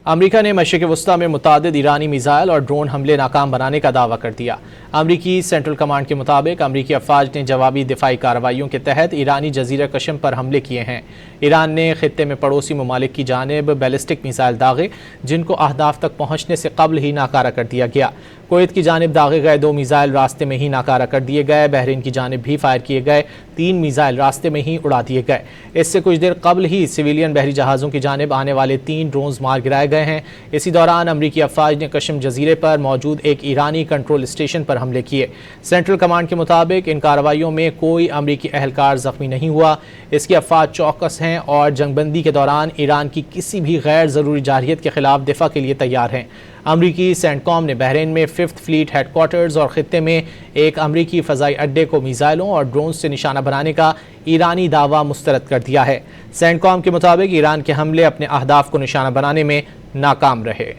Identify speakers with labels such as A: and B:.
A: अमरीका ने मशरिक़ वस्ता में मुतादिद ईरानी मिसाइल और ड्रोन हमले नाकाम बनाने का दावा कर दिया। अमरीकी सेंट्रल कमांड के मुताबिक अमरीकी अफवाज ने जवाबी दिफाई कार्रवाइयों के तहत ईरानी जजीरा कशम पर हमले किए हैं। ईरान ने खित्ते में पड़ोसी ममालिक की जानिब बैलिस्टिक मिसाइल दागे, जिनको अहदाफ तक पहुँचने से कबल ही नाकारा कर दिया गया। कुवैत की जानिब दागे गए 2 मिसाइल रास्ते में ही नाकारा कर दिए गए। बहरीन की जानिब भी फायर किए गए 3 मिसाइल रास्ते में ही उड़ा दिए गए। इससे कुछ देर कबल ही सिविलियन बहरी जहाज़ों की जानिब आने वाले 3 ड्रोन्स मार गिराए गए हैं। इसी दौरान अमरीकी अफवाज ने कशम जजीरे पर मौजूद एक ईरानी कंट्रोल स्टेशन पर हमले किए। सेंट्रल कमांड के मुताबिक इन कार्रवाइयों में कोई अमरीकी एहलकार जख्मी नहीं हुआ। इसकी अफवाज चौकस हैं और जंगबंदी के दौरान ईरान की किसी भी गैर ज़रूरी जारहियत के खिलाफ दिफा के लिए तैयार हैं। अमरीकी सेंटकॉम ने बहरीन में 5th फ्लीट हेडक्वार्टर्स और खित्ते में एक अमरीकी फ़ज़ाई अड्डे को मिसाइलों और ड्रोन से निशाना बनाने का ईरानी दावा मुस्तरद कर दिया है। सेंटकॉम के मुताबिक ईरान के हमले अपने अहदाफ को निशाना बनाने में नाकाम रहे।